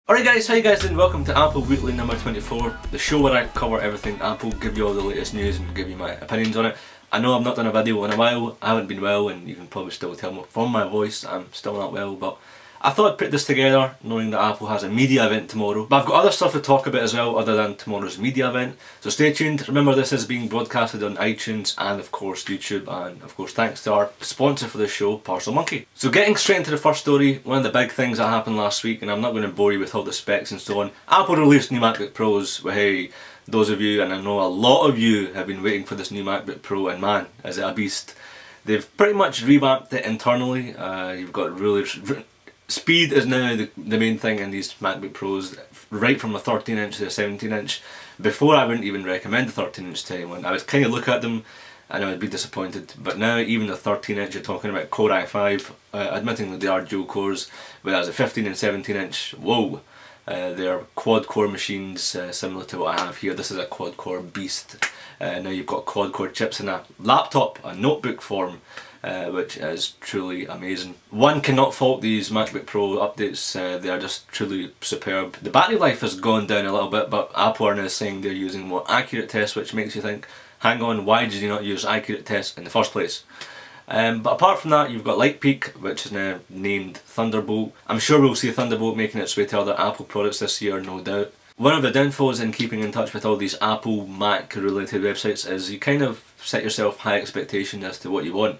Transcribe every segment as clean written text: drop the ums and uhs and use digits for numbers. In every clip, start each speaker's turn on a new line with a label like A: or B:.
A: Alright guys, how you guys doing? Welcome to Apple Weekly number 24, the show where I cover everything Apple, give you all the latest news and give you my opinions on it. I know I've not done a video in a while, I haven't been well, and you can probably still tell from my voice I'm still not well, but I thought I'd put this together knowing that Apple has a media event tomorrow. But I've got other stuff to talk about as well other than tomorrow's media event, so stay tuned. Remember, this is being broadcasted on iTunes and of course YouTube, and of course thanks to our sponsor for this show, Parcel Monkey. So getting straight into the first story, one of the big things that happened last week, and I'm not going to bore you with all the specs and so on. Apple released new MacBook Pros. Well, hey, those of you, and I know a lot of you have been waiting for this new MacBook Pro, and man, is it a beast. They've pretty much revamped it internally. You've got really speed is now the main thing in these MacBook Pros, right from a 13 inch to a 17 inch. Before I wouldn't even recommend the 13 inch to anyone. I would kind of look at them and I would be disappointed, but now even the 13 inch, you're talking about Core i5, admitting that they are dual cores, whereas the 15 and 17 inch, whoa, they're quad core machines similar to what I have here. This is a quad core beast. Now you've got quad core chips in a laptop, a notebook form, which is truly amazing. One cannot fault these MacBook Pro updates, they are just truly superb. The battery life has gone down a little bit, but Apple are now saying they're using more accurate tests, which makes you think, hang on, why did you not use accurate tests in the first place? But apart from that, you've got lightpeak, which is now named Thunderbolt. I'm sure we'll see Thunderbolt making its way to other Apple products this year, no doubt. One of the downfalls in keeping in touch with all these Apple, Mac related websites is you kind of set yourself high expectations as to what you want.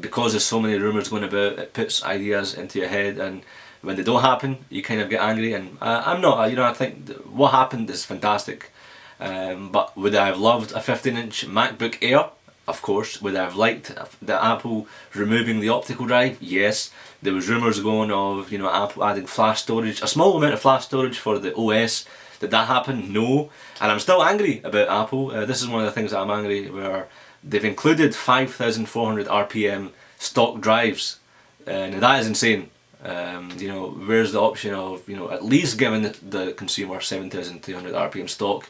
A: Because there's so many rumours going about, it puts ideas into your head, and when they don't happen, you kind of get angry. And I'm not, you know, I think what happened is fantastic. But would I have loved a 15-inch MacBook Air? Of course. Would I have liked the Apple removing the optical drive? Yes. There was rumours going of, you know, Apple adding flash storage, a small amount of flash storage for the OS. Did that happen? No. And I'm still angry about Apple. This is one of the things that I'm angry where they've included 5,400 RPM stock drives. Now that is insane. You know, where's the option of, you know, at least giving the consumer 7,200 RPM stock?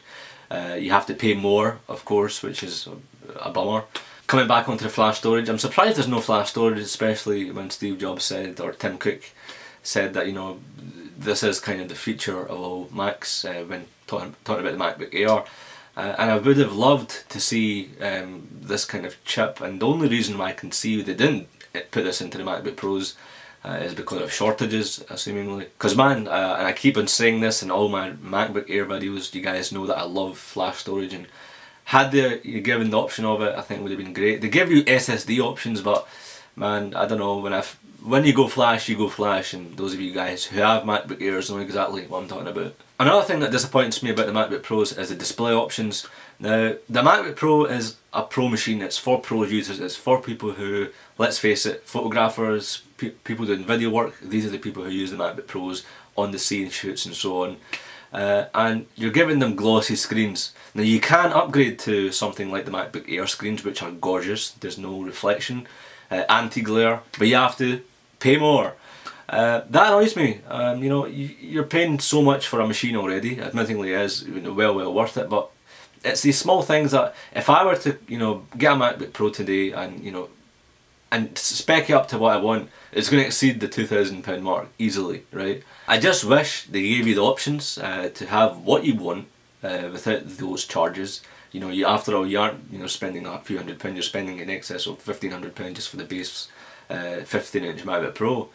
A: You have to pay more, of course, which is a bummer. Coming back onto the flash storage, I'm surprised there's no flash storage, especially when Steve Jobs said, or Tim Cook said that, you know, this is kind of the future of all Macs when talking about the MacBook Air. And I would have loved to see this kind of chip, and the only reason why I can see they didn't put this into the MacBook Pros is because of shortages, assumingly. Because man, and I keep on saying this in all my MacBook Air videos, you guys know that I love flash storage, and had they given the option of it, I think it would have been great. They give you SSD options, but man, I don't know, when you go flash, you go flash, and those of you guys who have MacBook Airs know exactly what I'm talking about. Another thing that disappoints me about the MacBook Pros is the display options. Now, the MacBook Pro is a pro machine, it's for pro users, it's for people who, let's face it, photographers, people doing video work, these are the people who use the MacBook Pros on the scene shoots and so on. And you're giving them glossy screens. Now you can upgrade to something like the MacBook Air screens, which are gorgeous, there's no reflection, anti-glare, but you have to pay more. That annoys me. You know, you're paying so much for a machine already. Admittingly, it is, you know, well worth it. But it's these small things that, if I were to, you know, get a MacBook Pro today and, you know, and spec it up to what I want, it's going to exceed the £2,000 mark easily, right? I just wish they gave you the options to have what you want without those charges. You know, after all, you aren't, you know, spending a few £100. You're spending in excess of £1,500 just for the base 15-inch MacBook Pro.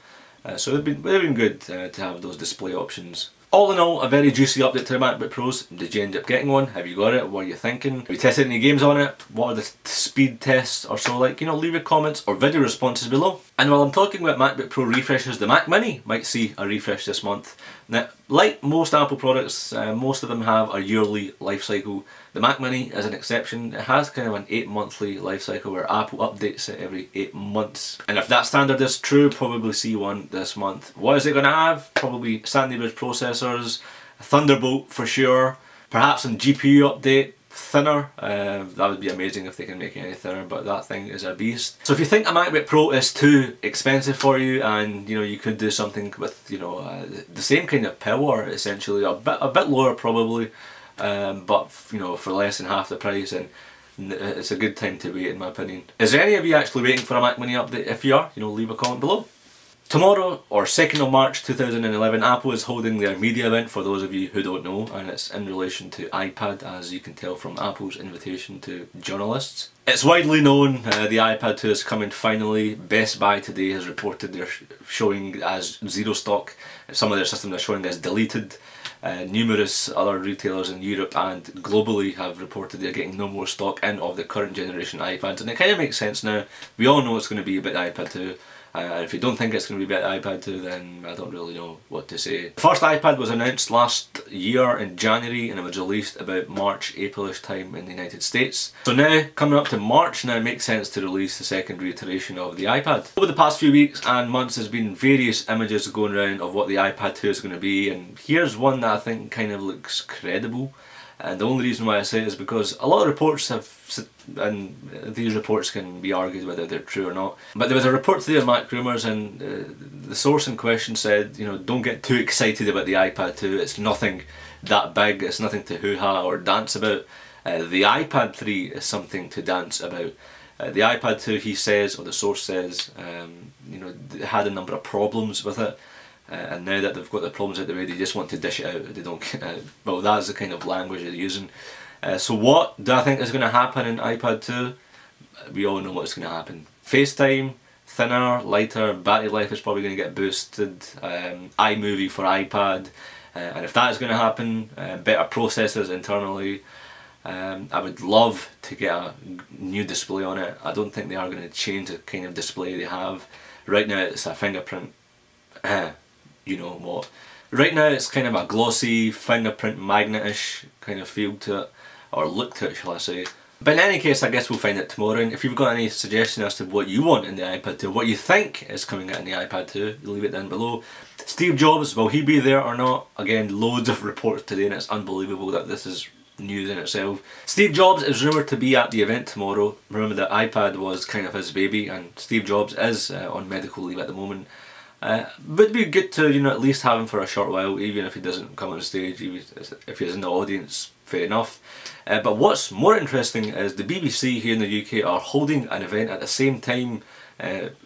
A: So it would have been good to have those display options. All in all, a very juicy update to the MacBook Pros. Did you end up getting one? Have you got it? What are you thinking? Have you tested any games on it? What are the speed tests or so like? You know, leave your comments or video responses below. And while I'm talking about MacBook Pro refreshes, the Mac Mini might see a refresh this month. Now, like most Apple products, most of them have a yearly life cycle. The Mac Mini is an exception. It has kind of an 8-monthly life cycle where Apple updates it every 8 months. And if that standard is true, probably see one this month. What is it going to have? Probably sandybridge processors, a thunderbolt for sure, perhaps some GPU update, thinner. That would be amazing if they can make it any thinner, but that thing is a beast. So if you think a MacBook Pro is too expensive for you, and you know, you could do something with, you know, the same kind of power essentially, a bit lower probably, but you know, for less than half the price, and it's a good time to wait in my opinion. Is there any of you actually waiting for a Mac Mini update? If you are, you know, leave a comment below. Tomorrow, or 2nd of March 2011, Apple is holding their media event, for those of you who don't know, and it's in relation to iPad, as you can tell from Apple's invitation to journalists. It's widely known the iPad 2 is coming finally. Best Buy today has reported they're showing as zero stock. Some of their systems are showing as deleted. Numerous other retailers in Europe and globally have reported they're getting no more stock in of the current generation iPads, and it kind of makes sense now. We all know it's going to be about the iPad 2. And if you don't think it's going to be about the iPad 2, then I don't really know what to say. The first iPad was announced last year in January, and it was released about March, April-ish time in the United States. So now, coming up to March, now it makes sense to release the second iteration of the iPad. Over the past few weeks and months, there's been various images going around of what the iPad 2 is going to be, and here's one that I think kind of looks credible. And the only reason why I say it is because a lot of reports have, and these reports can be argued whether they're true or not, but there was a report today of Mac Rumours, and the source in question said, you know, don't get too excited about the iPad 2, it's nothing that big, it's nothing to hoo-ha or dance about. The iPad 3 is something to dance about. The iPad 2, he says, or the source says, you know, had a number of problems with it. And now that they've got the problems out the way, they just want to dish it out. They don't. Well, that's the kind of language they're using. So what do I think is going to happen in iPad 2? We all know what's going to happen. FaceTime, thinner, lighter, battery life is probably going to get boosted. iMovie for iPad, and if that is going to happen, better processors internally. I would love to get a new display on it. I don't think they are going to change the kind of display they have. Right now it's a fingerprint. You know what. Right now it's kind of a glossy, fingerprint magnet-ish kind of feel to it, or look to it shall I say. But in any case, I guess we'll find out tomorrow, and if you've got any suggestions as to what you want in the iPad 2, what you think is coming out in the iPad 2, leave it down below. Steve Jobs, will he be there or not? Again, loads of reports today, and it's unbelievable that this is news in itself. Steve Jobs is rumoured to be at the event tomorrow. Remember that iPad was kind of his baby, and Steve Jobs is on medical leave at the moment. Would be good to, you know, at least have him for a short while, even if he doesn't come on stage. If he's in the audience, fair enough. But what's more interesting is the BBC here in the UK are holding an event at the same time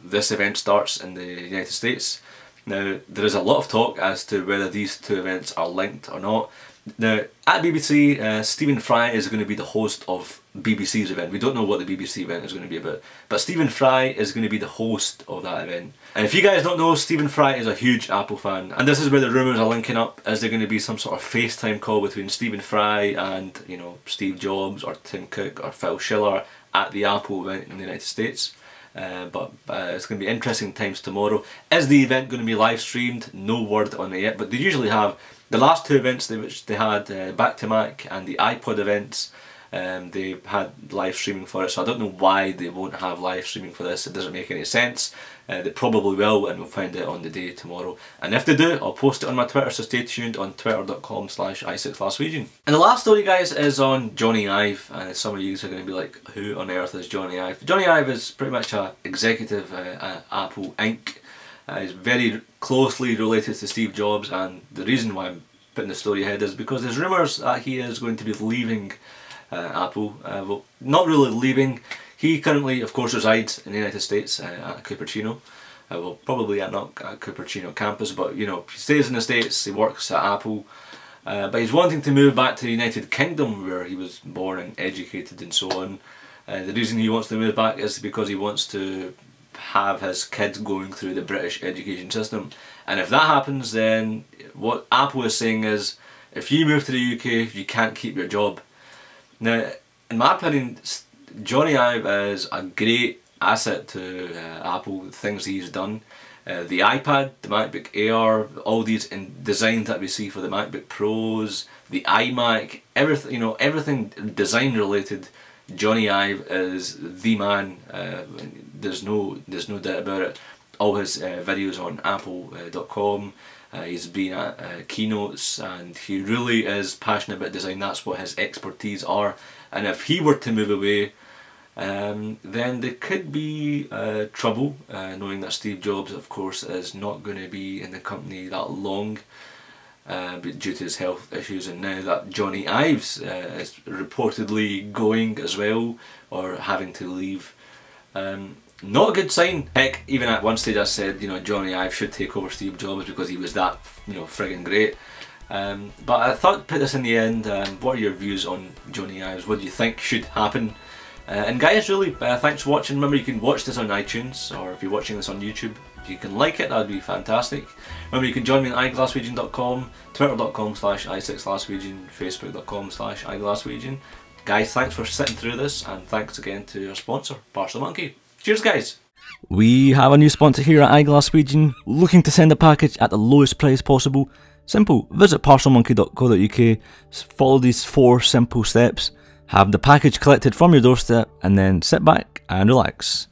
A: this event starts in the United States. Now, there is a lot of talk as to whether these two events are linked or not. Now, at BBC, Stephen Fry is going to be the host of BBC's event. We don't know what the BBC event is going to be about, but Stephen Fry is going to be the host of that event. And if you guys don't know, Stephen Fry is a huge Apple fan, and this is where the rumours are linking up. Is there going to be some sort of FaceTime call between Stephen Fry and, you know, Steve Jobs or Tim Cook or Phil Schiller at the Apple event in the United States? But it's going to be interesting times tomorrow. Is the event going to be live streamed? No word on it yet, but they usually have. The last two events which they had, Back to Mac and the iPod events, they had live streaming for it, so I don't know why they won't have live streaming for this. It doesn't make any sense. They probably will, and we'll find out on the day tomorrow. And if they do, I'll post it on my Twitter, so stay tuned on twitter.com/i6glaswegian. And the last story, guys, is on Johnny Ive, and some of you are going to be like, who on earth is Johnny Ive? Johnny Ive is pretty much an executive at Apple Inc. He's very closely related to Steve Jobs, and the reason why I'm putting the story ahead is because there's rumours that he is going to be leaving Apple. Well, not really leaving. He currently, of course, resides in the United States at Cupertino. Well, probably not at Cupertino campus, but you know, he stays in the States, he works at Apple. But he's wanting to move back to the United Kingdom, where he was born and educated and so on. The reason he wants to move back is because he wants to have his kids going through the British education system, and if that happens, then what Apple is saying is, if you move to the UK, you can't keep your job. Now, in my opinion, Johnny Ive is a great asset to Apple, the things he's done. The iPad, the MacBook Air, all these designs that we see for the MacBook Pros, the iMac, everything, you know, everything design related. Johnny Ive is the man. There's no doubt about it. All his videos on apple.com, he's been at keynotes, and he really is passionate about design. That's what his expertise are. And if he were to move away, then there could be trouble, knowing that Steve Jobs, of course, is not going to be in the company that long. But due to his health issues, and now that Johnny Ives is reportedly going as well, or having to leave. not a good sign. Heck, even at one stage I said, you know, Johnny Ive should take over Steve Jobs because he was that, you know, friggin' great. But I thought I'd put this in the end. What are your views on Johnny Ives? What do you think should happen? And guys, really, thanks for watching. Remember, you can watch this on iTunes, or if you're watching this on YouTube, if you can like it, that would be fantastic. Remember, you can join me on iGlaswegian.com, twitter.com/i6glaswegian, facebook.com/iGlaswegian. Guys, thanks for sitting through this, and thanks again to our sponsor, Parcel Monkey. Cheers, guys! We have a new sponsor here at iGlaswegian, looking to send a package at the lowest price possible. Simple, visit parcelmonkey.co.uk, follow these 4 simple steps, have the package collected from your doorstep, and then sit back and relax.